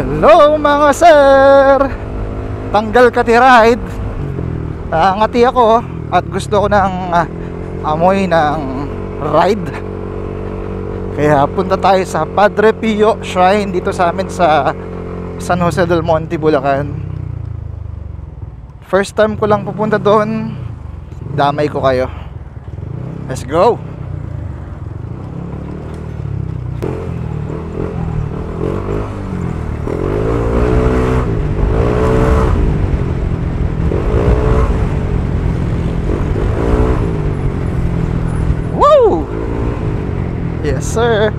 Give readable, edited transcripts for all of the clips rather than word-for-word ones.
Hello mga sir! Tanggal ka ti ride. Ngati ako at gusto ko ng amoy ng ride. Kaya punta tayo sa Padre Pio Shrine dito sa amin sa San Jose del Monte, Bulacan. First time ko lang pupunta doon. Damay ko kayo. Let's go! Yes, sir.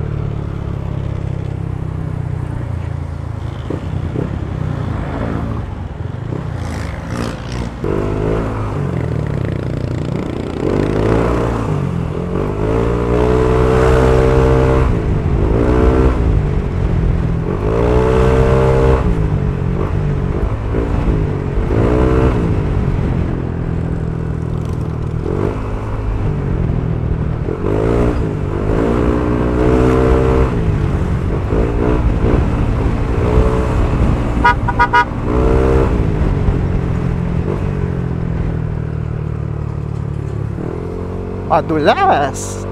Madulas.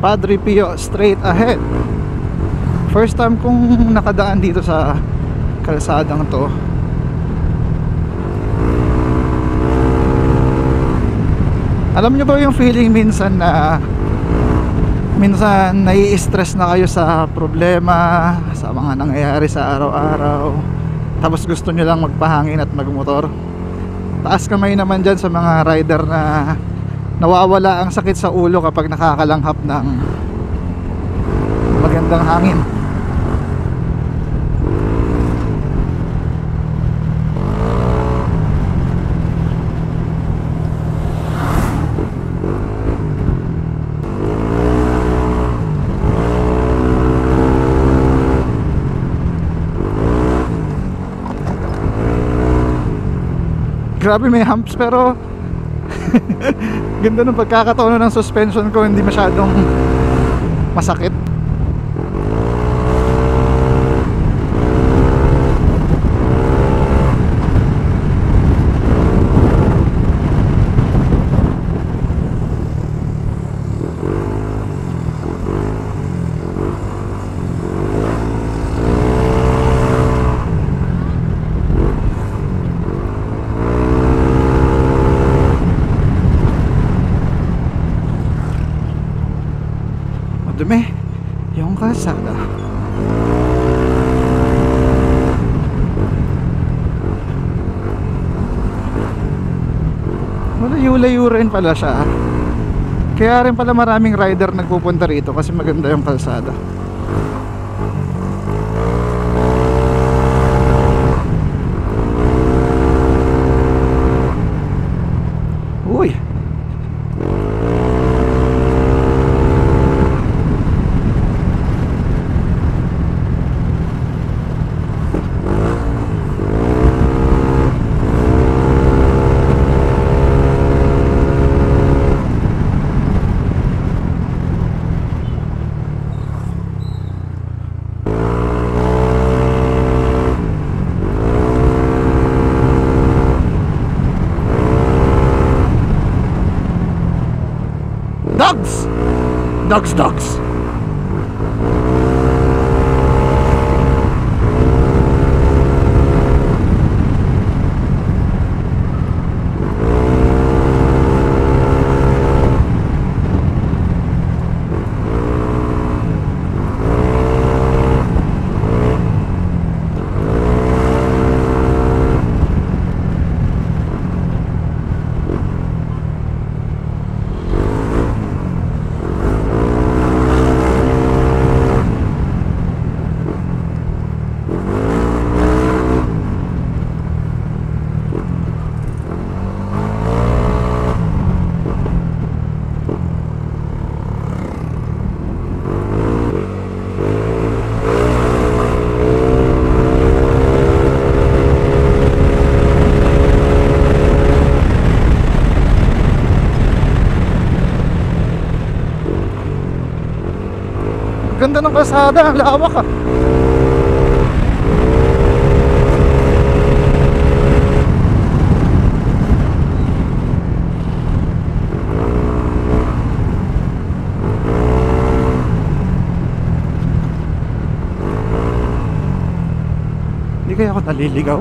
Padre Pio straight ahead. First time kong nakadaan dito sa kalsadang to. Alam nyo ba yung feeling minsan na nai-stress na kayo sa problema, sa mga nangyayari sa araw-araw, tapos gusto nyo lang magpahangin at magmotor? Taas kamay naman dyan sa mga rider na nawawala ang sakit sa ulo kapag nakakalanghap ng magandang hangin. Grabe, may humps pero ganda ng pagkakataon ng suspension ko, hindi masyadong masakit. Dumi yung kalsada. Malayo-layo rin pala siya. Kaya rin pala maraming rider nagpupunta rito kasi maganda yung kalsada. Uy, dogs. ganda ng kalsada, ang lawak ah. Hindi kaya ako naliligaw?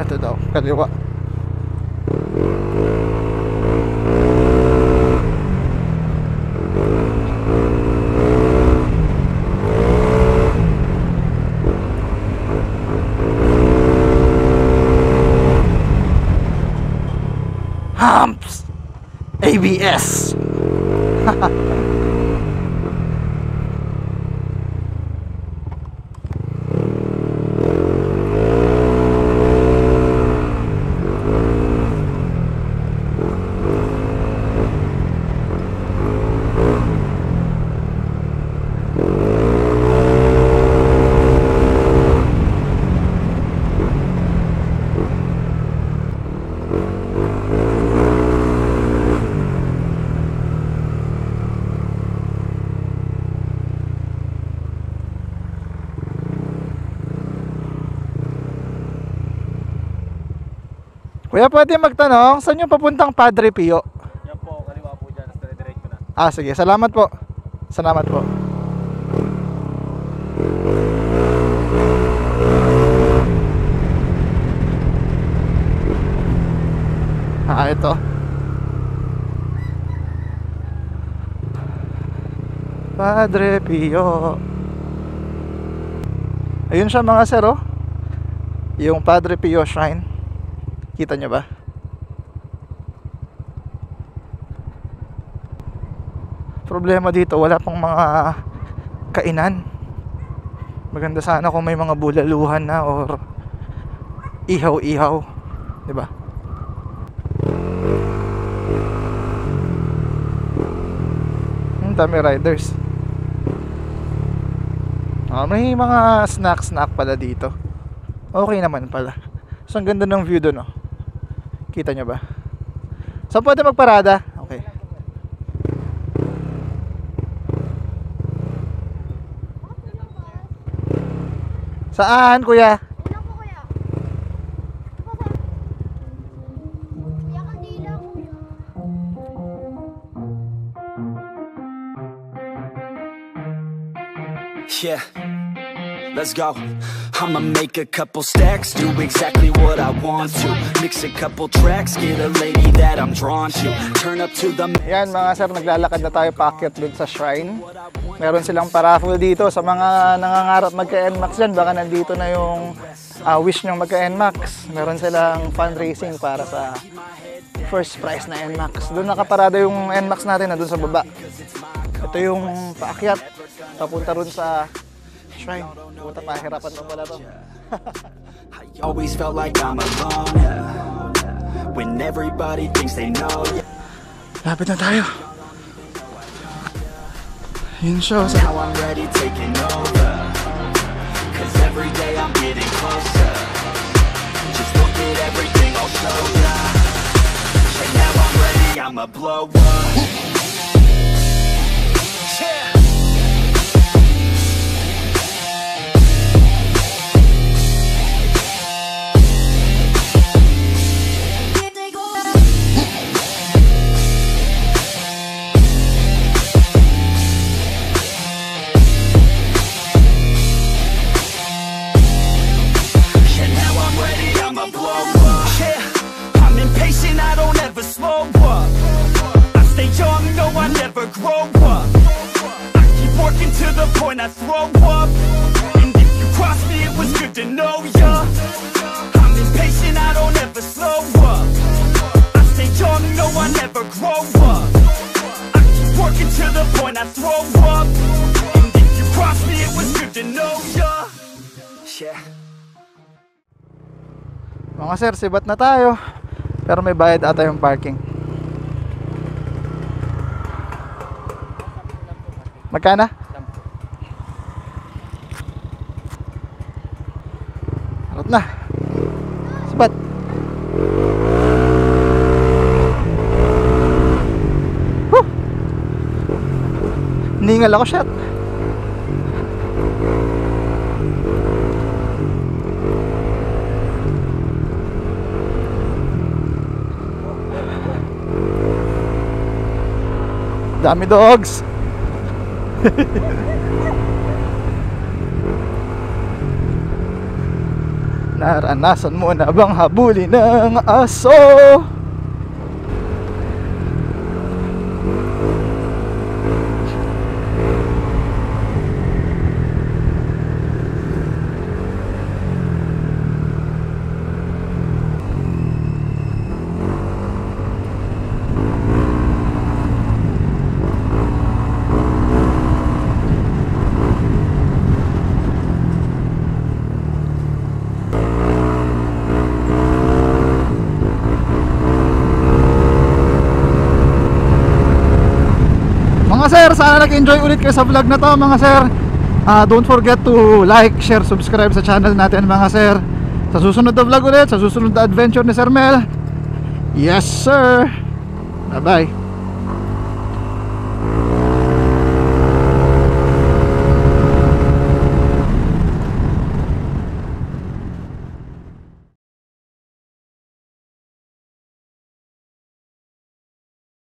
Ito daw, kaliwa. Humps! ABS! Kuya, pwede magtanong, saan yung papuntang Padre Pio? Yan po, kaliwa po dyan. Dire-diretso na. Ah, sige. Salamat po. Salamat po. Ah, ito. Padre Pio. Ayun siya mga sir, oh. Yung Padre Pio Shrine. Kita nyo ba? Problema dito, wala pang mga kainan. Maganda sana kung may mga bulaluhan na or ihaw-ihaw, 'di ba? Ang dami riders. May mga snack pala dito. Okay naman pala. So ang ganda ng view doon, oh. Kita nyo ba? So pwede magparada? Okay. Saan, kuya? Ilan po kuya? Kuya, kandila kuya. Yeah, let's go. I'ma make a couple stacks, do exactly what I want to. Mix a couple tracks, get a lady that I'm drawn to. Turn up to the Yan mga sir, naglalakad na tayo paakyat dun sa shrine. Meron silang paraffle dito sa mga nangangarap magka-NMAX dyan. Baka nandito na yung wish nyong magka-NMAX. Meron silang fundraising para sa first prize na NMAX. Doon nakaparada yung NMAX natin na dun sa baba. Ito yung paakyat papunta rin sa shrine. Puta, pahirapan mo pala to. I always felt like I'm alone, yeah. When everybody thinks they know, yeah. Lapit na tayo. Yun siya. Now I'm ready taking over, 'cause every day I'm getting closer. Just look at everything I'll show ya. And now I'm ready, I'ma blow up. Yeah. When I throw up, and if you cross me, it was good to know ya. I'm impatient, I don't ever slow up. I stay young, no, I never grow up. I keep working to the point I throw up, and if you cross me, it was good to know ya. Yeah. Mga sir, sibat na tayo. Pero may bayad ata yung parking. Magkana? Stop na. Sabat. Whew. Ningal ako, shit. Dami dogs. Naranasan mo na bang habulin ng aso? Mga sir, sana nag-enjoy ulit kayo sa vlog na to mga sir. Don't forget to like, share, subscribe sa channel natin mga sir. Sa susunod na vlog ulit, sa susunod na adventure ni Sir Mel. Yes sir. Bye bye.